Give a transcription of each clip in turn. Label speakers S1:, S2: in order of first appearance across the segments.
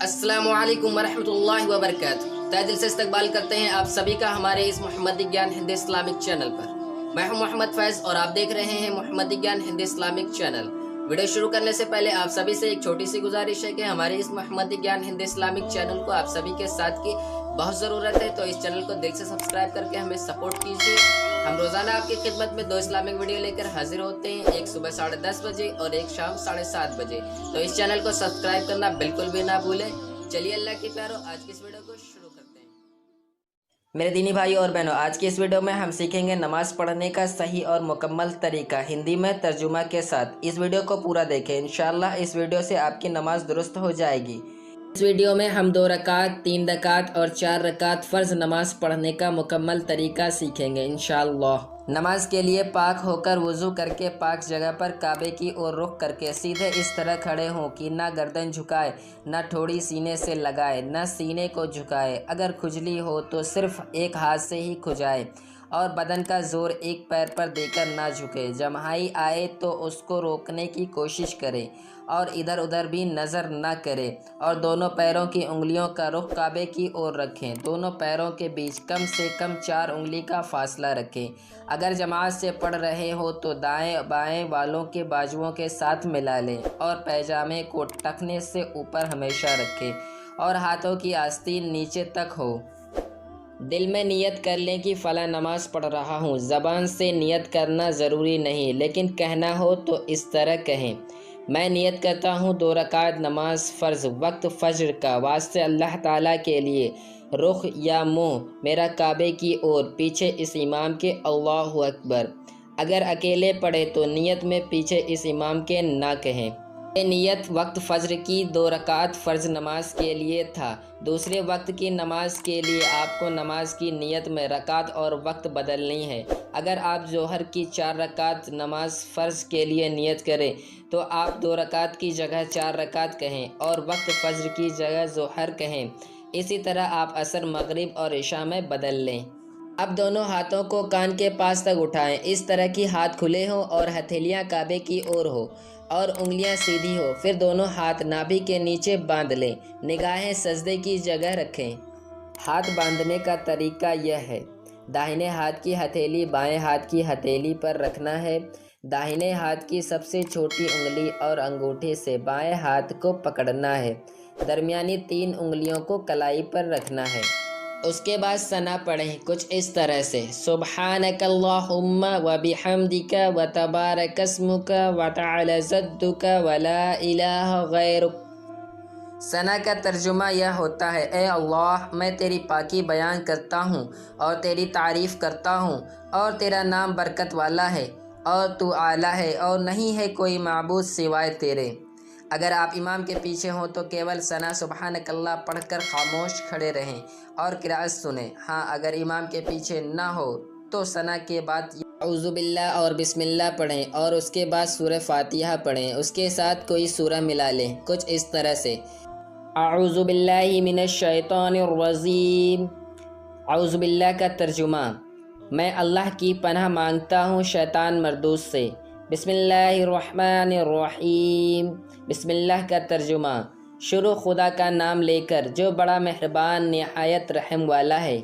S1: السلام علیکم ورحمۃ اللہ وبرکاتہ۔ تہ دل سے استقبال کرتے ہیں آپ سبھی کا ہمارے اس محمدی گیان ہند اسلامک چینل پر۔ میں ہوں محمد فیض اور آپ دیکھ رہے ہیں محمدی گیان ہند اسلامک چینل۔ ویڈیو شروع کرنے سے پہلے آپ سبھی سے ایک چھوٹی سی گزارش ہے کہ ہمارے اس محمدی گیان ہند اسلامک چینل کو آپ سبھی کے ساتھ کی بہت ضرورت ہے، تو اس چینل کو دل سے سبسکرائب کر کے ہمیں سپورٹ کیجیے۔ ہم روزانہ آپ کی خدمت میں 2 اسلامک ویڈیو لے کر حاضر ہوتے ہیں، ایک صبح 10:30 بجے اور ایک شام 7:30 بجے، تو اس چینل کو سبسکرائب کرنا بالکل بھی نہ بھولیں۔ چلیے اللہ کی پیارو آج کی اس ویڈیو کو شروع کرتے ہیں۔ میرے دینی بھائی اور بہنوں، آج کی اس ویڈیو میں ہم سیکھیں گے نماز پڑھنے کا صحیح اور مکمل طریقہ ہندی میں ترجمہ کے ساتھ۔ اس ویڈیو کو پورا دیکھیں، انشاءاللہ اس ویڈیو سے آپ کی نماز درست ہو جائے گی۔ اس ویڈیو میں ہم 2 رکعت، 3 رکعت اور 4 رکعت فرض نماز پڑھنے کا مکمل طریقہ سیکھیں گے انشاءاللہ۔ نماز کے لیے پاک ہو کر وضو کر کے پاک جگہ پر کعبے کی اور رخ کر کے سیدھے اس طرح کھڑے ہوں کہ نہ گردن جھکائے، نہ ٹھوڑی سینے سے لگائے، نہ سینے کو جھکائے۔ اگر کھجلی ہو تو صرف ایک ہاتھ سے ہی کھجائے اور بدن کا زور ایک پیر پر دے کر نہ جھکے۔ جمہائی آئے تو اس کو روکنے کی کوشش کرے اور ادھر ادھر بھی نظر نہ کرے، اور دونوں پیروں کی انگلیوں کا رخ کعبے کی اور رکھیں۔ دونوں پیروں کے بیچ کم سے کم 4 انگلی کا فاصلہ رکھیں۔ اگر جماعت سے پڑھ رہے ہو تو دائیں بائیں والوں کے بازوؤں کے ساتھ ملا لیں اور پیجامے کو ٹخنے سے اوپر ہمیشہ رکھیں اور ہاتھوں کی آستین نیچے تک ہو۔ دل میں نیت کر لیں کہ فلاں نماز پڑھ رہا ہوں۔ زبان سے نیت کرنا ضروری نہیں، لیکن کہنا ہو تو اس طرح کہیں: میں نیت کرتا ہوں 2 رکعت نماز فرض وقت فجر کا، واسطے اللہ تعالیٰ کے لیے، رخ یا منہ میرا کعبے کی اور، پیچھے اس امام کے اللہ اکبر۔ اگر اکیلے پڑھے تو نیت میں پیچھے اس امام کے نہ کہیں۔ یہ نیت وقت فجر کی 2 رکعت فرض نماز کے لیے تھا۔ دوسرے وقت کی نماز کے لیے آپ کو نماز کی نیت میں رکعت اور وقت بدلنی ہے۔ اگر آپ ظہر کی 4 رکعت نماز فرض کے لیے نیت کریں تو آپ 2 رکعت کی جگہ 4 رکعت کہیں اور وقت فجر کی جگہ ظہر کہیں۔ اسی طرح آپ عصر، مغرب اور عشاء میں بدل لیں۔ اب دونوں ہاتھوں کو کان کے پاس تک اٹھائیں، اس طرح کہ ہاتھ کھلے ہوں اور ہتھیلیاں کعبے کی اور ہو اور انگلیاں سیدھی ہو۔ پھر دونوں ہاتھ نابی کے نیچے باندھ لیں، نگاہیں سجدے کی جگہ رکھیں۔ ہاتھ باندھنے کا طریقہ یہ ہے: داہنے ہاتھ کی ہتھیلی بائیں ہاتھ کی ہتھیلی پر رکھنا ہے۔ داہنے ہاتھ کی سب سے چھوٹی انگلی اور انگوٹھے سے بائیں ہاتھ کو پکڑنا ہے۔ درمیانی 3 انگلیوں کو کلائی پر رکھنا ہے۔ اس کے بعد ثنا پڑھیں کچھ اس طرح سے: سبحانک اللہم وبحمدک وتبارک اسمک وتعالی جدک ولا الہ غیرک۔ ثنا کا ترجمہ یہ ہوتا ہے: اے اللہ، میں تیری پاکی بیان کرتا ہوں اور تیری تعریف کرتا ہوں، اور تیرا نام برکت والا ہے اور تو اعلیٰ ہے اور نہیں ہے کوئی معبود سوائے تیرے۔ اگر آپ امام کے پیچھے ہوں تو کیول ثنا سبحانک اللہ پڑھ کر خاموش کھڑے رہیں اور قرأت سنیں۔ ہاں، اگر امام کے پیچھے نہ ہو تو ثنا کے بعد اعوذ باللہ اور بسم اللہ پڑھیں اور اس کے بعد سورہ فاتحہ پڑھیں، اس کے ساتھ کوئی سورہ ملا لیں کچھ اس طرح سے: اعوذ باللہ من الشیطان الرجیم۔ اعوذ باللہ کا ترجمہ: میں اللہ کی پناہ مانگتا ہوں شیطان مردود سے۔ بسم اللہ الرحمن الرحیم۔ بسم اللہ کا ترجمہ: شروع خدا کا نام لے کر جو بڑا مہربان نہایت رحم والا ہے۔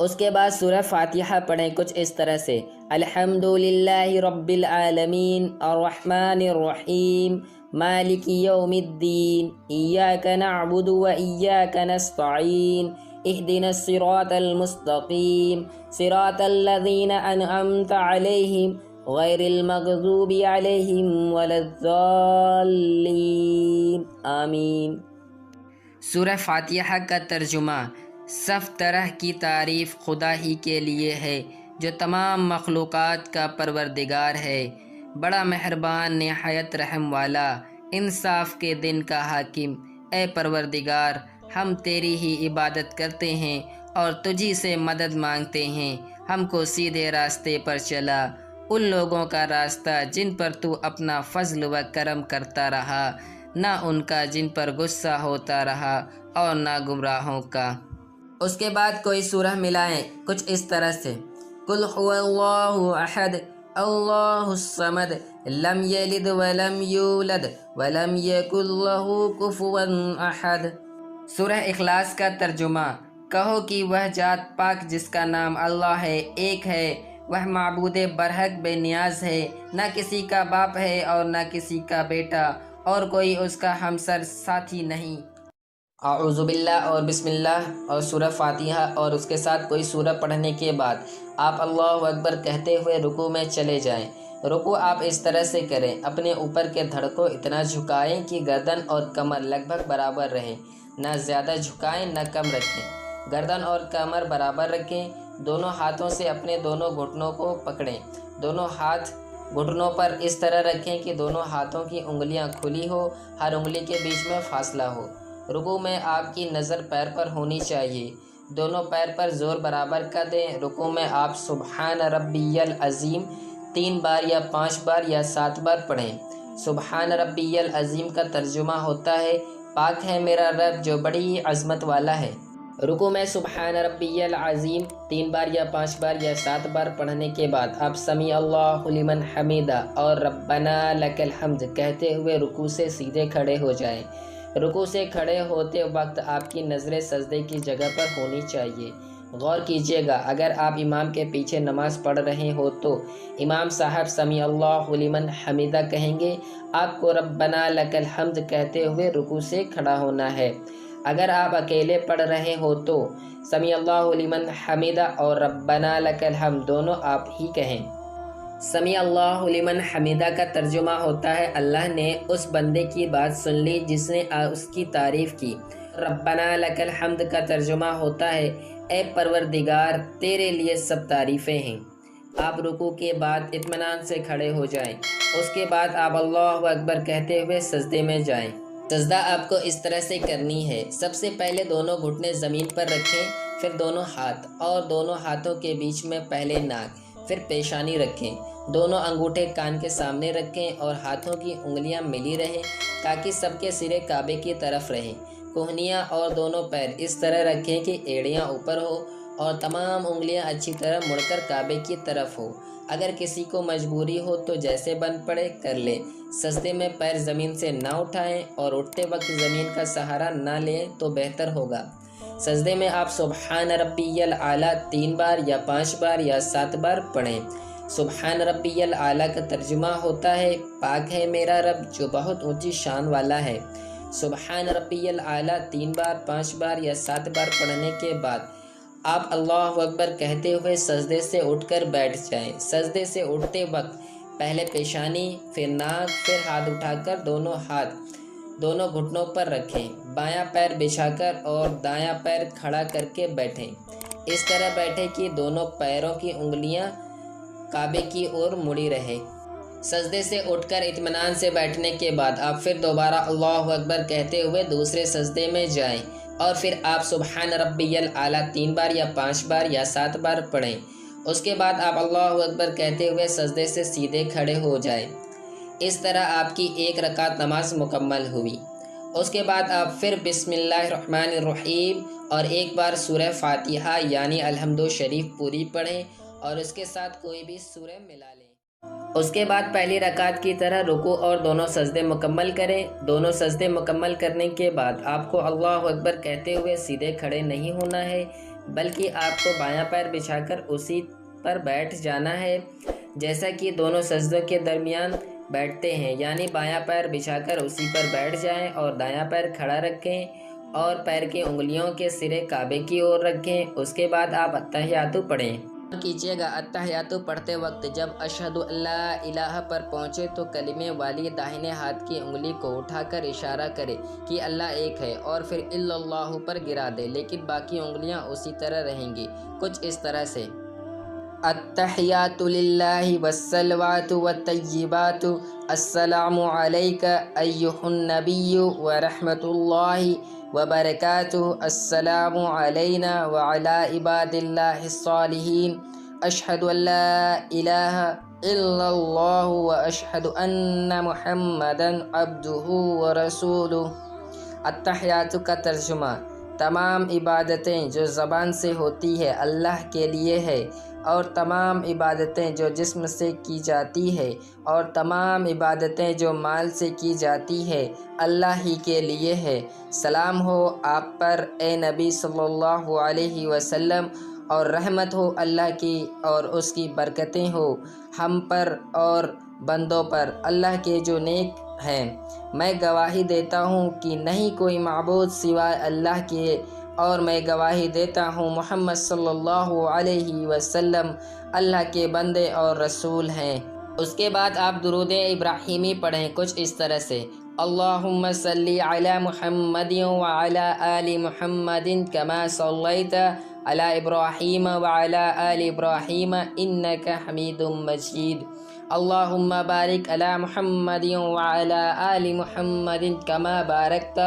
S1: اس کے بعد سورہ فاتحہ پڑھیں کچھ اس طرح سے: الحمدللہ رب العالمین الرحمن الرحیم مالک یوم الدین ایاک نعبد و ایاک نستعین اہدنا الصراط المستقیم صراط الذین انعمت علیہم غیر المغضوب علیہم ولا الضالین آمین۔ سورہ فاتحہ کا ترجمہ: صف طرح کی تعریف خدا ہی کے لیے ہے جو تمام مخلوقات کا پروردگار ہے، بڑا مہربان نہایت رحم والا، انصاف کے دن کا حاکم۔ اے پروردگار، ہم تیری ہی عبادت کرتے ہیں اور تجھی سے مدد مانگتے ہیں۔ ہم کو سیدھے راستے پر چلا، ان لوگوں کا راستہ جن پر تو اپنا فضل و کرم کرتا رہا، نہ ان کا جن پر غصہ ہوتا رہا اور نہ گمراہوں کا۔ اس کے بعد کوئی سورہ ملائیں کچھ اس طرح سے: قل هو اللہ احد اللہ الصمد لم یلد ولم یولد ولم یکن له کفوا احد۔ سورہ اخلاص کا ترجمہ۔ کہو کہ وہ ذات پاک جس کا نام اللہ ہے، ایک ہے، وہ معبود برحق بے نیاز ہے، نہ کسی کا باپ ہے اور نہ کسی کا بیٹا، اور کوئی اس کا ہمسر ساتھی نہیں۔ اعوذ باللہ اور بسم اللہ اور سورہ فاتحہ اور اس کے ساتھ کوئی سورہ پڑھنے کے بعد آپ اللہ اکبر کہتے ہوئے رکوع میں چلے جائیں۔ رکوع آپ اس طرح سے کریں، اپنے اوپر کے دھڑ کو اتنا جھکائیں کہ گردن اور کمر لگ بھگ برابر رہیں، نہ زیادہ جھکائیں نہ کم رکھیں۔ گردن اور کمر برابر رکھیں۔ دونوں ہاتھوں سے اپنے دونوں گھٹنوں کو پکڑیں۔ دونوں ہاتھ گھٹنوں پر اس طرح رکھیں کہ دونوں ہاتھوں کی انگلیاں کھلی ہو، ہر انگلی کے بیچ میں فاصلہ ہو۔ رکوع میں آپ کی نظر پیر پر ہونی چاہیے، دونوں پیر پر زور برابر کر دیں۔ رکوع میں آپ سبحان ربی العظیم 3 بار یا 5 بار یا 7 بار پڑھیں۔ سبحان ربی العظیم کا ترجمہ ہوتا ہے پاک ہے میرا رب جو بڑی عظمت والا ہے۔ رکوع میں سبحان ربی العظیم 3 بار یا 5 بار یا 7 بار پڑھنے کے بعد آپ سمیع اللہ لمن حمیدہ اور ربنا لک الحمد کہتے ہوئے رکوع سے سیدھے کھڑے ہو جائیں۔ رکوع سے کھڑے ہوتے وقت آپ کی نظریں سجدے کی جگہ پر ہونی چاہیے۔ غور کیجیے گا، اگر آپ امام کے پیچھے نماز پڑھ رہے ہو تو امام صاحب سمیع اللہ لمن حمیدہ کہیں گے، آپ کو ربنا لک الحمد کہتے ہوئے رکوع سے کھڑا ہونا ہے۔ اگر آپ اکیلے پڑھ رہے ہو تو سمیع اللہ لمن حمیدہ اور ربنا لک الحمد دونوں آپ ہی کہیں۔ سمیع اللہ لمن حمیدہ کا ترجمہ ہوتا ہے اللہ نے اس بندے کی بات سن لی جس نے اس کی تعریف کی۔ ربنا لک الحمد کا ترجمہ ہوتا ہے اے پروردگار تیرے لیے سب تعریفیں ہیں۔ آپ رکوع کے بعد اطمینان سے کھڑے ہو جائیں۔ اس کے بعد آپ اللہ اکبر کہتے ہوئے سجدے میں جائیں۔ سجدہ آپ کو اس طرح سے کرنی ہے، سب سے پہلے دونوں گھٹنے زمین پر رکھیں، پھر دونوں ہاتھ اور دونوں ہاتھوں کے بیچ میں پہلے ناک، پھر پیشانی رکھیں۔ دونوں انگوٹھے کان کے سامنے رکھیں اور ہاتھوں کی انگلیاں ملی رہیں تاکہ سب کے سرے کعبے کی طرف رہیں۔ کوہنیاں اور دونوں پیر اس طرح رکھیں کہ ایڑیاں اوپر ہو اور تمام انگلیاں اچھی طرح مڑ کر کعبے کی طرف ہو۔ اگر کسی کو مجبوری ہو تو جیسے بن پڑے کر لے۔ سجدے میں پیر زمین سے نہ اٹھائیں اور اٹھتے وقت زمین کا سہارا نہ لیں تو بہتر ہوگا۔ سجدے میں آپ سبحان ربی الاعلیٰ 3 بار یا 5 بار یا 7 بار پڑھیں۔ سبحان ربی الاعلیٰ کا ترجمہ ہوتا ہے پاک ہے میرا رب جو بہت اونچی شان والا ہے۔ سبحان ربی الاعلیٰ 3 بار 5 بار یا 7 بار پڑھنے کے بعد آپ اللہ اکبر کہتے ہوئے سجدے سے اٹھ کر بیٹھ جائیں۔ سجدے سے اٹھتے وقت پہلے پیشانی، پھر ناک، پھر ہاتھ اٹھا کر دونوں ہاتھ دونوں گھٹنوں پر رکھیں، بایاں پیر بچھا کر اور دایاں پیر کھڑا کر کے بیٹھیں۔ اس طرح بیٹھیں کہ دونوں پیروں کی انگلیاں کعبے کی اور مڑی رہے۔ سجدے سے اٹھ کر اطمینان سے بیٹھنے کے بعد آپ پھر دوبارہ اللہ اکبر کہتے ہوئے دوسرے سجدے میں جائیں اور پھر آپ سبحان ربی الاعلیٰ 3 بار یا 5 بار یا 7 بار پڑھیں۔ اس کے بعد آپ اللہ اکبر کہتے ہوئے سجدے سے سیدھے کھڑے ہو جائیں۔ اس طرح آپ کی 1 رکعت نماز مکمل ہوئی۔ اس کے بعد آپ پھر بسم اللہ الرحمن الرحیم اور 1 بار سورہ فاتحہ یعنی الحمد شریف پوری پڑھیں اور اس کے ساتھ کوئی بھی سورہ ملا لیں۔ اس کے بعد پہلی رکعت کی طرح رکوع اور دونوں سجدے مکمل کریں۔ دونوں سجدے مکمل کرنے کے بعد آپ کو اللہ اکبر کہتے ہوئے سیدھے کھڑے نہیں ہونا ہے بلکہ آپ کو بایاں پیر بچھا کر اسی پر بیٹھ جانا ہے جیسا کہ دونوں سجدوں کے درمیان بیٹھتے ہیں، یعنی بایاں پیر بچھا کر اسی پر بیٹھ جائیں اور دایاں پیر کھڑا رکھیں اور پیر کی انگلیوں کے سرے کعبے کی اور رکھیں۔ اس کے بعد آپ التحیات پڑھیں۔ کیجیے گا التحیات پڑھتے وقت جب اشہد ان لا الہ پر پہنچے تو کلمے والی داہنے ہاتھ کی انگلی کو اٹھا کر اشارہ کرے کہ اللہ ایک ہے اور پھر الا اللہ پر گرا دے، لیکن باقی انگلیاں اسی طرح رہیں گی، کچھ اس طرح سے: التحیات للہ والصلوات والطیبات السلام علیک ایھا النبی ورحمۃ اللہ وبرکاتہ السلام علینا وعلی عباد اللہ الصالحین اشہد ان لا الہ الا اللہ واشہد ان محمدا عبدہ ورسولہ۔ التحیات کا ترجمہ: تمام عبادتیں جو زبان سے ہوتی ہے اللہ کے لیے ہے، اور تمام عبادتیں جو جسم سے کی جاتی ہے اور تمام عبادتیں جو مال سے کی جاتی ہے اللہ ہی کے لیے ہے۔ سلام ہو آپ پر اے نبی صلی اللہ علیہ وسلم، اور رحمت ہو اللہ کی اور اس کی برکتیں ہو ہم پر اور بندوں پر اللہ کے جو نیک ہیں۔ میں گواہی دیتا ہوں کہ نہیں کوئی معبود سوائے اللہ کے، اور میں گواہی دیتا ہوں محمد صلی اللہ علیہ وسلم اللہ کے بندے اور رسول ہیں۔ اس کے بعد آپ درود ابراہیمی پڑھیں کچھ اس طرح سے: اللہم صلی علی محمد وعلی آل محمد کما صلیت علی ابراہیم وعلی آل ابراہیم انک حمید مجید۔ اللہم بارک علی محمد وعلی آل محمد کما بارکت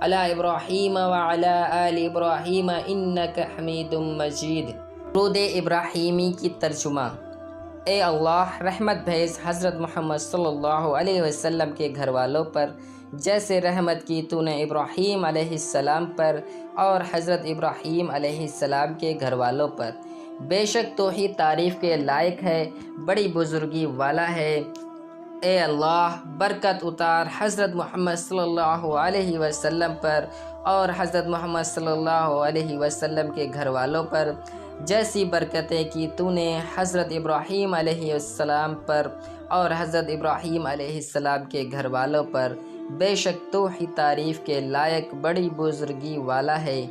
S1: علی ابراہیم وعلی آل ابراہیم انک حمید مجید۔ درود ابراہیمی کی ترجمہ: اے اللہ، رحمت بھیج حضرت محمد صلی اللہ علیہ وسلم کے گھر والوں پر، جیسے رحمت کی تو نے ابراہیم علیہ السلام پر اور حضرت ابراہیم علیہ السلام کے گھر والوں پر۔ بے شک تو ہی تعریف کے لائق ہے، بڑی بزرگی والا ہے۔ اے اللہ، برکت اتار حضرت محمد صلی اللہ علیہ وسلم پر اور حضرت محمد صلی اللہ علیہ وسلم کے گھر والوں پر، جیسی برکتیں کی تو نے حضرت ابراہیم علیہ السلام پر اور حضرت ابراہیم علیہ السلام کے گھر والوں پر۔ بے شک تو ہی تعریف کے لائق بڑی بزرگی والا ہے۔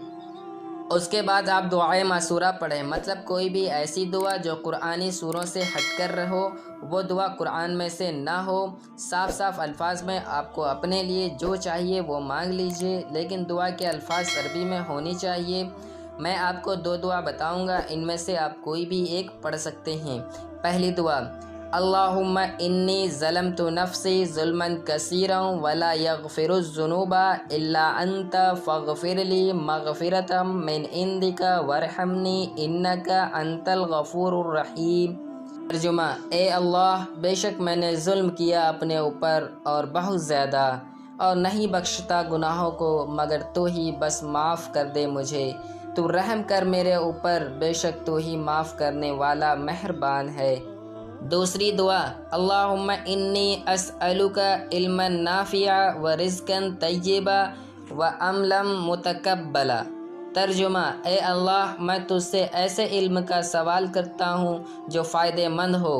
S1: اس کے بعد آپ دعائے معصورہ پڑھیں، مطلب کوئی بھی ایسی دعا جو قرآنی سوروں سے ہٹ کر رہو، وہ دعا قرآن میں سے نہ ہو۔ صاف صاف الفاظ میں آپ کو اپنے لیے جو چاہیے وہ مانگ لیجئے، لیکن دعا کے الفاظ عربی میں ہونی چاہیے۔ میں آپ کو دو دعا بتاؤں گا، ان میں سے آپ کوئی بھی ایک پڑھ سکتے ہیں۔ پہلی دعا: اللہم انی ظلمت نفسی ظلما کثیرا ولا یغفر الذنوب الا انت فاغفر لی مغفرۃ من عندک وارحمنی انک انت الغفور الرحیم۔ ترجمہ: اے اللہ، بے شک میں نے ظلم کیا اپنے اوپر اور بہت زیادہ، اور نہیں بخشتا گناہوں کو مگر تو ہی، بس معاف کر دے مجھے، تو رحم کر میرے اوپر، بے شک تو ہی معاف کرنے والا مہربان ہے۔ دوسری دعا: اللہم انی اسألک علما نافعا ورزقا طیبا وعملا متقبلا۔ ترجمہ: اے اللہ، میں تجھ سے ایسے علم کا سوال کرتا ہوں جو فائدہ مند ہو،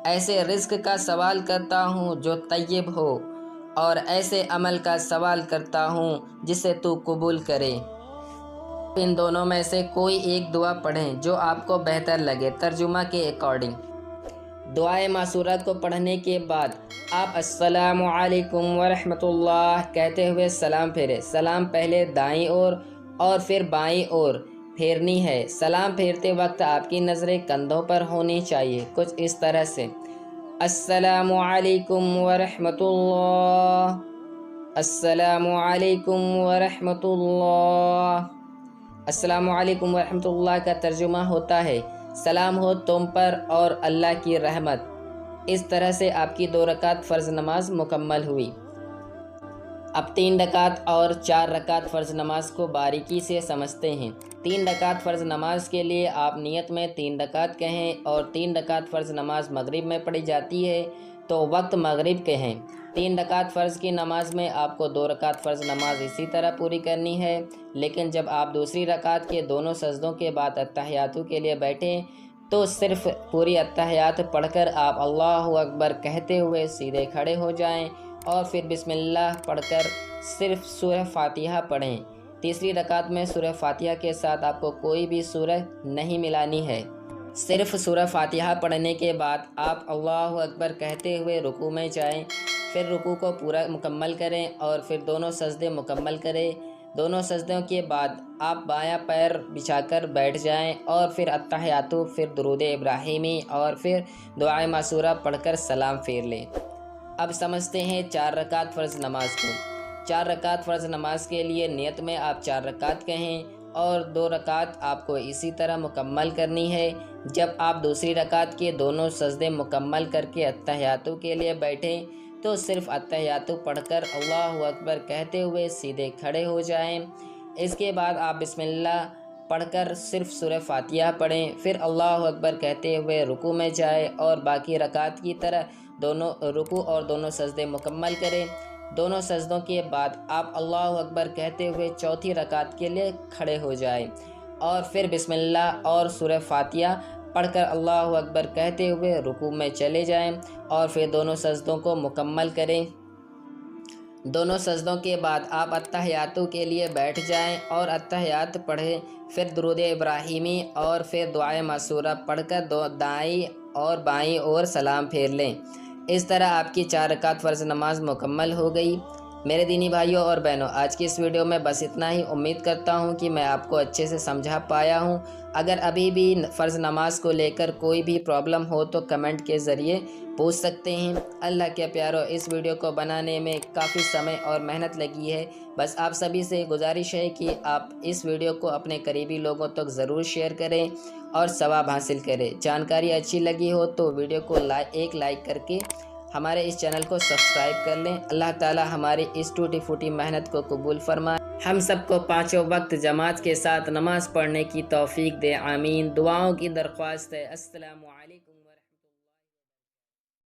S1: ایسے رزق کا سوال کرتا ہوں جو طیب ہو، اور ایسے عمل کا سوال کرتا ہوں جسے تو قبول کرے۔ ان دونوں میں سے کوئی ایک دعا پڑھیں جو آپ کو بہتر لگے، ترجمہ کے اکارڈنگ۔ دعائے معصورات کو پڑھنے کے بعد آپ السلام علیکم ورحمۃ اللہ کہتے ہوئے سلام پھیرے۔ سلام پہلے دائیں اور پھر بائیں اور پھیرنی ہے۔ سلام پھیرتے وقت آپ کی نظریں کندھوں پر ہونی چاہیے، کچھ اس طرح سے: السلام علیکم ورحمۃ اللہ، السلام علیکم ورحمۃ اللہ۔ السلام علیکم ورحمۃ اللہ کا ترجمہ ہوتا ہے سلام ہو تم پر اور اللہ کی رحمت۔ اس طرح سے آپ کی 2 رکعت فرض نماز مکمل ہوئی۔ اب 3 رکعت اور 4 رکعت فرض نماز کو باریکی سے سمجھتے ہیں۔ 3 رکعت فرض نماز کے لیے آپ نیت میں 3 رکعت کہیں، اور 3 رکعت فرض نماز مغرب میں پڑھی جاتی ہے تو وقت مغرب کہیں۔ 3 رکعت فرض کی نماز میں آپ کو 2 رکعت فرض نماز اسی طرح پوری کرنی ہے، لیکن جب آپ دوسری رکعت کے دونوں سجدوں کے بعد اتحیاتو کے لیے بیٹھیں تو صرف پوری اتحیات پڑھ کر آپ اللہ اکبر کہتے ہوئے سیدھے کھڑے ہو جائیں، اور پھر بسم اللہ پڑھ کر صرف سورہ فاتحہ پڑھیں۔ تیسری رکعت میں سورہ فاتحہ کے ساتھ آپ کو کوئی بھی سورہ نہیں ملانی ہے۔ صرف سورہ فاتحہ پڑھنے کے بعد آپ اللہ اکبر کہتے ہوئے رکوع میں جائیں، پھر رکوع کو پورا مکمل کریں اور پھر دونوں سجدے مکمل کریں۔ دونوں سجدوں کے بعد آپ بایاں پیر بچھا کر بیٹھ جائیں، اور پھر اتحیاتو، پھر درود ابراہیمی اور پھر دعائے معصورہ پڑھ کر سلام پھیر لیں۔ اب سمجھتے ہیں 4 رکعت فرض نماز کو۔ 4 رکعت فرض نماز کے لیے نیت میں آپ 4 رکعت کہیں، اور 2 رکعت آپ کو اسی طرح مکمل کرنی ہے۔ جب آپ دوسری رکعت کے دونوں سجدے مکمل کر کے اتحیاتو کے لیے بیٹھیں تو صرف اتحیاتو پڑھ کر اللہ اکبر کہتے ہوئے سیدھے کھڑے ہو جائیں۔ اس کے بعد آپ بسم اللہ پڑھ کر صرف سورہ فاتحہ پڑھیں، پھر اللہ اکبر کہتے ہوئے رکوع میں جائیں اور باقی رکعات کی طرح دونوں رکوع اور دونوں سجدے مکمل کریں۔ دونوں سجدوں کے بعد آپ اللہ اکبر کہتے ہوئے چوتھی رکعت کے لیے کھڑے ہو جائیں اور پھر بسم اللہ اور سورہ فاتحہ پڑھ کر اللہ اکبر کہتے ہوئے رکوع میں چلے جائیں اور پھر دونوں سجدوں کو مکمل کریں۔ دونوں سجدوں کے بعد آپ اتحیاتوں کے لیے بیٹھ جائیں اور اتحیات پڑھیں، پھر درود ابراہیمی اور پھر دعائے معصورہ پڑھ کر دائیں اور بائیں اور سلام پھیر لیں۔ اس طرح آپ کی 4 رکعت فرض نماز مکمل ہو گئی۔ میرے دینی بھائیوں اور بہنوں، آج کی اس ویڈیو میں بس اتنا ہی۔ امید کرتا ہوں کہ میں آپ کو اچھے سے سمجھا پایا ہوں۔ اگر ابھی بھی فرض نماز کو لے کر کوئی بھی پرابلم ہو تو کمنٹ کے ذریعے پوچھ سکتے ہیں۔ اللہ کے پیارو، اس ویڈیو کو بنانے میں کافی سمے اور محنت لگی ہے۔ بس آپ سبھی سے گزارش ہے کہ آپ اس ویڈیو کو اپنے قریبی لوگوں تک ضرور شیئر کریں اور ثواب حاصل کریں۔ جانکاری اچھی لگی ہو تو ویڈیو کو ایک لائک کر کے ہمارے اس چینل کو سبسکرائب کر لیں۔ اللہ تعالی ہماری اس ٹوٹی پھوٹی محنت کو قبول فرمائے۔ ہم سب کو 5 وقت جماعت کے ساتھ نماز پڑھنے کی توفیق دے، آمین۔ دعاؤں کی درخواست ہے۔ السلام علیکم۔